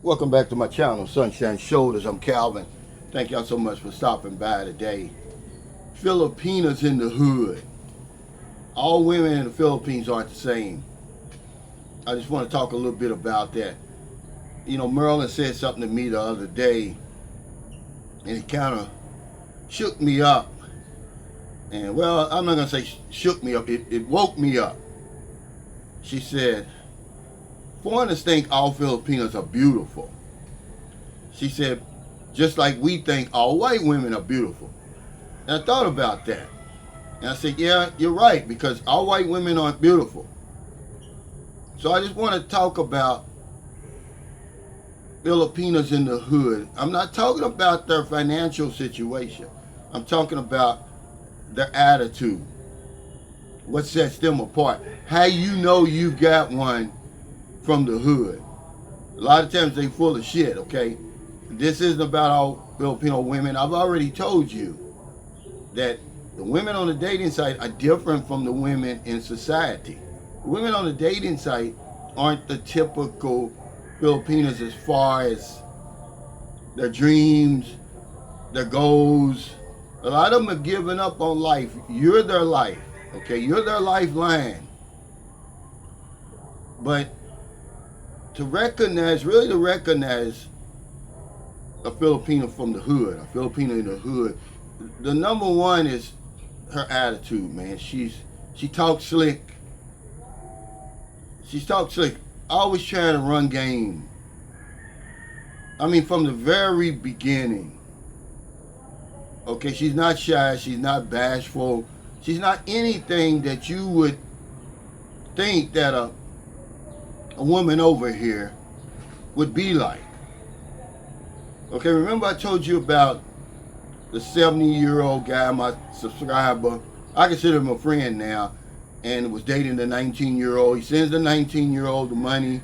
Welcome back to my channel, Sunshine Shoulders. I'm Calvin. Thank y'all so much for stopping by today. Filipinas in the hood. All women in the Philippines aren't the same. I just want to talk a little bit about that. You know, Merlin said something to me the other day, and it kind of shook me up. And well, I'm not going to say shook me up. It woke me up. She said, foreigners think all Filipinos are beautiful. She said, just like we think all white women are beautiful. And I thought about that. And I said, yeah, you're right, because all white women aren't beautiful. So I just want to talk about Filipinos in the hood. I'm not talking about their financial situation. I'm talking about their attitude. What sets them apart. How you know you got one from the hood. A lot of times they full of shit, okay? This isn't about all Filipino women. I've already told you that the women on the dating site are different from the women in society. The women on the dating site aren't the typical Filipinos as far as their dreams, their goals. A lot of them have given up on life. You're their life, okay? You're their lifeline. But to recognize a Filipino from the hood, a Filipino in the hood, the number one is her attitude, man. She talks slick. She talks slick, always trying to run game. I mean, from the very beginning. Okay, she's not shy, she's not bashful, she's not anything that you would think that a woman over here would be like. Okay, remember I told you about the 70-year-old guy, my subscriber. I consider him a friend now, and was dating the 19-year-old. He sends the 19-year-old the money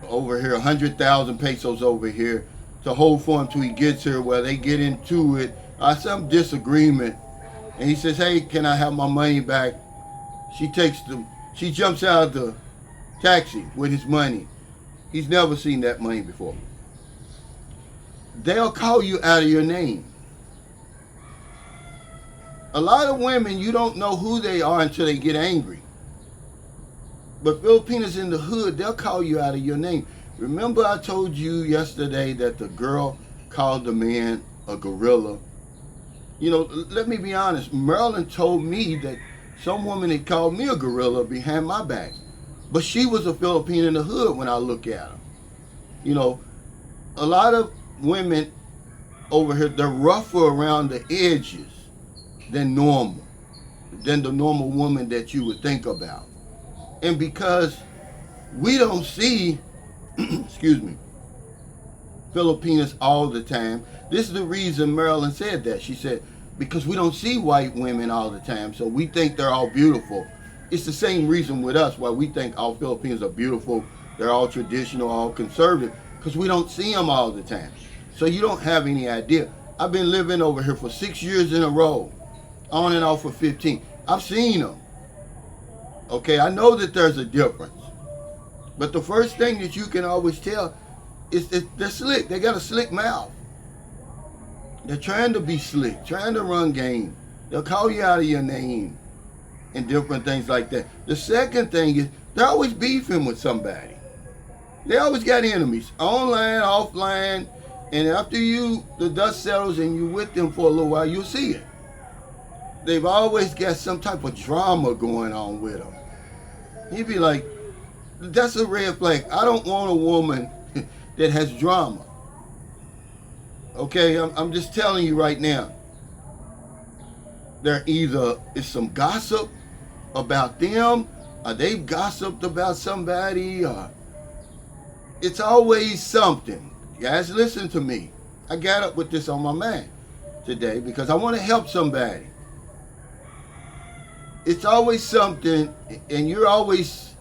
over here, 100,000 pesos over here, to hold for him till he gets here, where they get into it, some disagreement, and he says, hey, can I have my money back? She jumps out of the taxi with his money. He's never seen that money before. They'll call you out of your name. A lot of women, you don't know who they are until they get angry. But Filipinos in the hood, they'll call you out of your name. Remember I told you yesterday that the girl called the man a gorilla? You know, let me be honest. Marilyn told me that some woman had called me a gorilla behind my back. But she was a Filipino in the hood when I look at her. You know, a lot of women over here, they're rougher around the edges than normal, than the normal woman that you would think about. And because we don't see, excuse me, Filipinas all the time, this is the reason Marilyn said that. She said, because we don't see white women all the time, so we think they're all beautiful. It's the same reason with us why we think all Filipinos are beautiful, they're all traditional, all conservative, because we don't see them all the time. So you don't have any idea. I've been living over here for 6 years in a row, on and off for 15. I've seen them. Okay, I know that there's a difference. But the first thing that you can always tell is that they're slick. They got a slick mouth. They're trying to be slick, trying to run game. They'll call you out of your name and different things like that. The second thing is they're always beefing with somebody. They always got enemies, online, offline, and after the dust settles and you're with them for a little while, you'll see it. They've always got some type of drama going on with them. He'd be like, that's a red flag. I don't want a woman that has drama. Okay, I'm just telling you right now. There either is some gossip about them, or they've gossiped about somebody, or it's always something. Guys, listen to me. I got up with this on my mind today because I want to help somebody. It's always something, and you're always,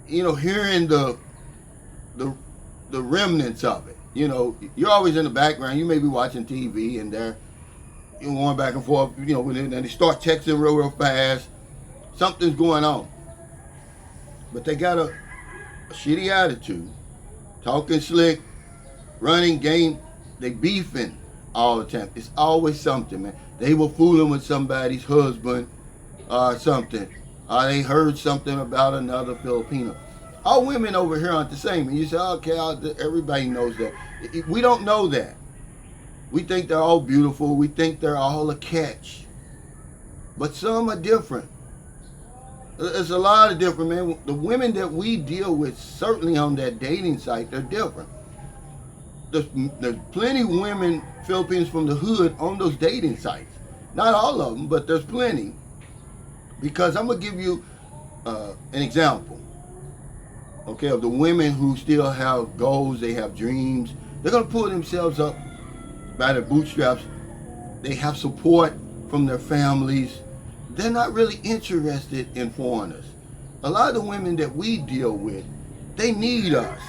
hearing the remnants of it. You know, you're always in the background. You may be watching TV, and they're going back and forth. And they start texting real fast. Something's going on, but they got a shitty attitude. talking slick, running game. They beefing all the time. It's always something, man. They were fooling with somebody's husband or something. Or they heard something about another Filipino. All women over here aren't the same. And you say, okay, everybody knows that. We don't know that. We think they're all beautiful. We think they're all a catch. But some are different. There's a lot of different, man. The women that we deal with, certainly on that dating site, they're different. There's plenty of women, Filipinos from the hood, on those dating sites. Not all of them, but there's plenty. Because I'm going to give you an example, okay, of the women who still have goals, they have dreams. They're going to pull themselves up by their bootstraps. They have support from their families. They're not really interested in foreigners. A lot of the women that we deal with, they need us.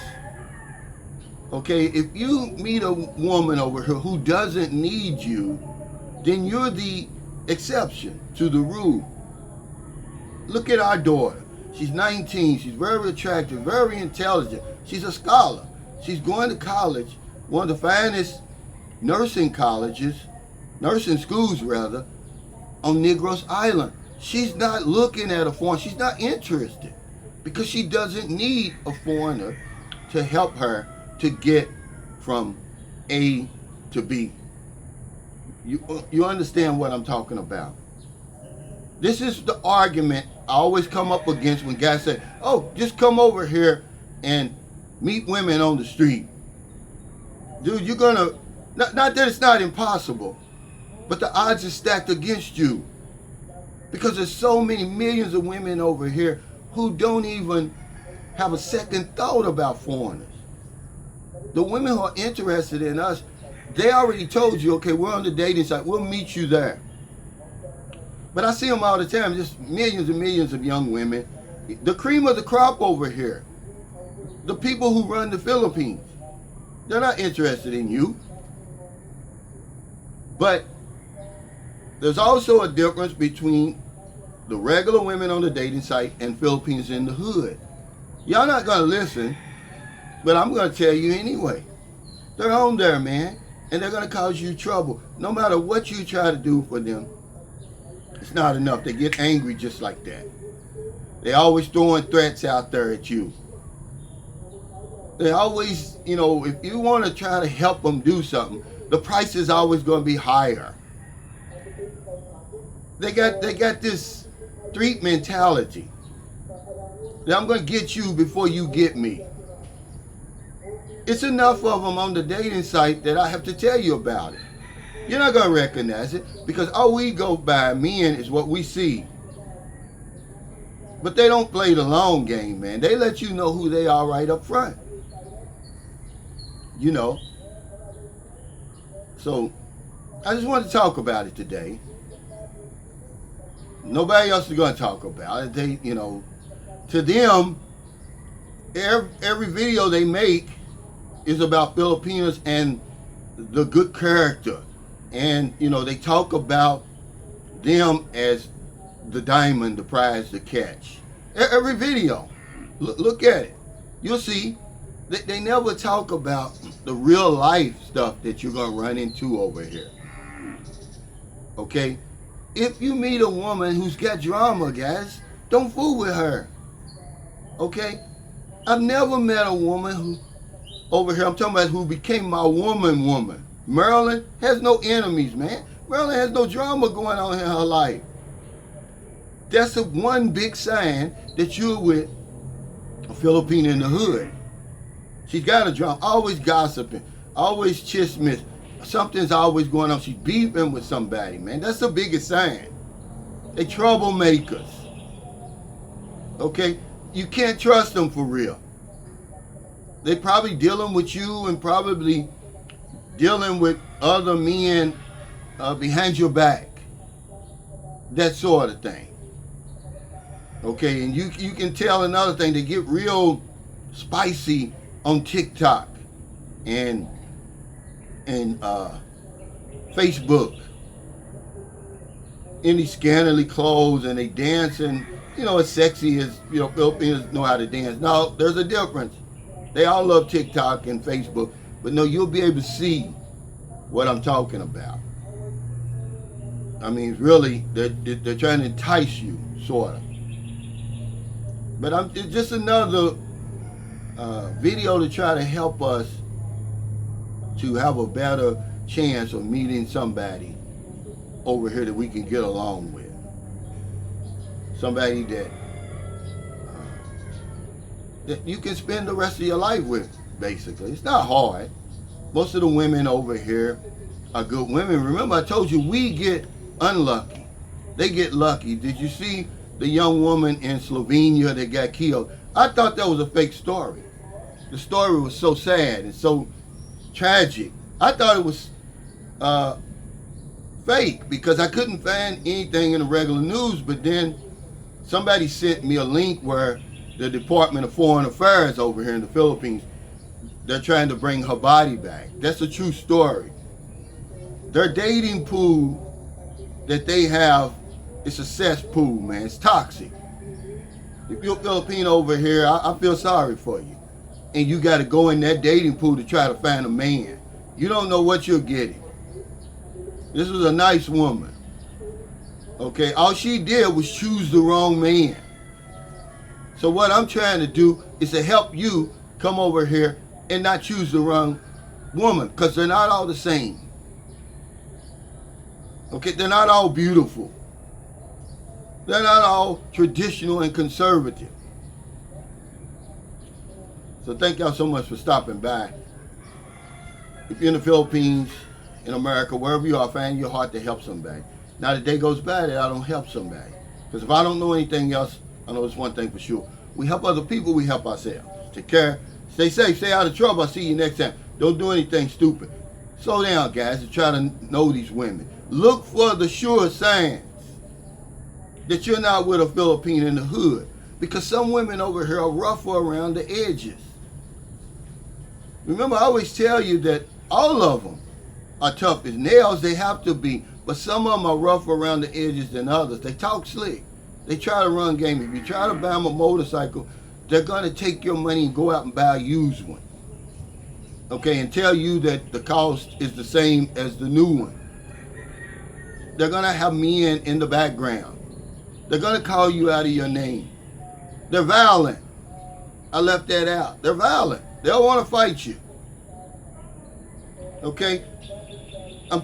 Okay, if you meet a woman over here who doesn't need you, then you're the exception to the rule. Look at our daughter. She's 19. She's very attractive, very intelligent. She's a scholar. She's going to college, one of the finest nursing schools rather, on Negros Island. She's not looking at a foreigner. She's not interested because she doesn't need a foreigner to help her to get from A to B. You understand what I'm talking about? This is the argument I always come up against when guys say, oh, just come over here and meet women on the street. Dude, you're gonna, not that it's not impossible, but the odds are stacked against you. Because there's so many millions of women over here who don't even have a second thought about foreigners. The women who are interested in us, they already told you, okay, we're on the dating site, we'll meet you there. But I see them all the time, just millions and millions of young women. The cream of the crop over here. The people who run the Philippines. They're not interested in you. But there's also a difference between the regular women on the dating site and Filipinos in the hood. Y'all not gonna listen, but I'm gonna tell you anyway. They're on there, man, and they're gonna cause you trouble. No matter what you try to do for them, it's not enough. They get angry just like that. They always throwing threats out there at you. They always, if you want to try to help them do something, the price is always going to be higher. They got this street mentality that I'm going to get you before you get me. It's enough of them on the dating site that I have to tell you about it. You're not going to recognize it because all we go by, men, is what we see. But they don't play the long game, man. They let you know who they are right up front. So, I just wanted to talk about it today. Nobody else is going to talk about it. They, to them, every video they make is about Filipinos and the good character. And, they talk about them as the diamond, the prize to catch. Every video. Look at it. You'll see. They never talk about the real life stuff that you're going to run into over here. Okay? If you meet a woman who's got drama, guys, don't fool with her. Okay? I've never met a woman who, over here, I'm talking about who became my woman. Marilyn has no enemies, man. Marilyn has no drama going on in her life. That's one big sign that you're with a Filipino in the hood. She's got a drama, always gossiping, always chismis. Something's always going on. She's beefing with somebody, man. That's the biggest sign. They troublemakers. Okay? You can't trust them for real. They probably dealing with you and probably dealing with other men behind your back. That sort of thing. Okay, and you can tell another thing. They get real spicy on TikTok and Facebook. In these scantily clothes, and they dancing, as sexy as Filipinos know how to dance. Now, there's a difference. They all love TikTok and Facebook, but no, you'll be able to see what I'm talking about. I mean, really, they're trying to entice you, sort of. But it's just another video to try to help us to have a better chance of meeting somebody over here that we can get along with. Somebody that you can spend the rest of your life with, basically. It's not hard. Most of the women over here are good women. Remember, I told you, we get unlucky. They get lucky. Did you see the young woman in Slovenia that got killed? I thought that was a fake story. The story was so sad and so tragic. I thought it was fake because I couldn't find anything in the regular news, but then somebody sent me a link where the Department of Foreign Affairs over here in the Philippines, they're trying to bring her body back. That's a true story. Their dating pool that they have, it's a cesspool, man. It's toxic. If you're Filipino over here, I feel sorry for you. And you got to go in that dating pool to try to find a man. You don't know what you're getting. This was a nice woman. Okay, all she did was choose the wrong man. So what I'm trying to do is to help you come over here and not choose the wrong woman, because they're not all the same. Okay, they're not all beautiful. They're not all traditional and conservative. So thank y'all so much for stopping by. If you're in the Philippines, in America, wherever you are, find your heart to help somebody. Now the day goes by that I don't help somebody. Because if I don't know anything else, I know it's one thing for sure. We help other people, we help ourselves. Take care. Stay safe, stay out of trouble. I'll see you next time. Don't do anything stupid. Slow down, guys, and try to know these women. Look for the sure signs that you're not with a Filipino in the hood. Because some women over here are rougher around the edges. Remember, I always tell you that all of them are tough as nails. They have to be. But some of them are rougher around the edges than others. They talk slick. They try to run game. If you try to buy them a motorcycle, they're going to take your money and go out and buy a used one. Okay, and tell you that the cost is the same as the new one. They're going to have men in the background. They're going to call you out of your name. They're violent. I left that out. They're violent. They'll want to fight you. Okay?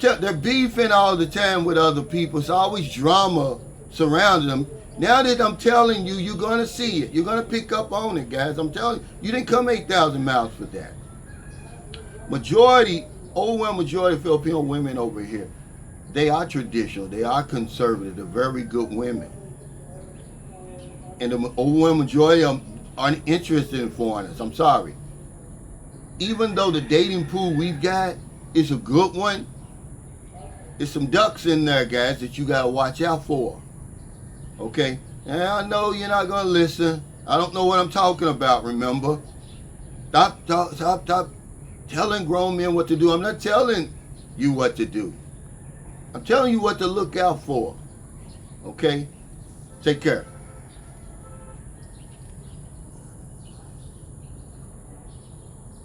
They're beefing all the time with other people. It's always drama surrounding them. Now that I'm telling you, you're going to see it. You're going to pick up on it, guys. I'm telling you, you didn't come 8,000 miles for that. Overwhelming majority of Filipino women over here, they are traditional. They are conservative. They're very good women. And the overwhelming majority of them aren't interested in foreigners. I'm sorry. Even though the dating pool we've got is a good one, there's some ducks in there, guys, that you got to watch out for. Okay? And I know you're not going to listen. I don't know what I'm talking about, remember? Stop telling grown men what to do. I'm not telling you what to do. I'm telling you what to look out for. Okay? Take care.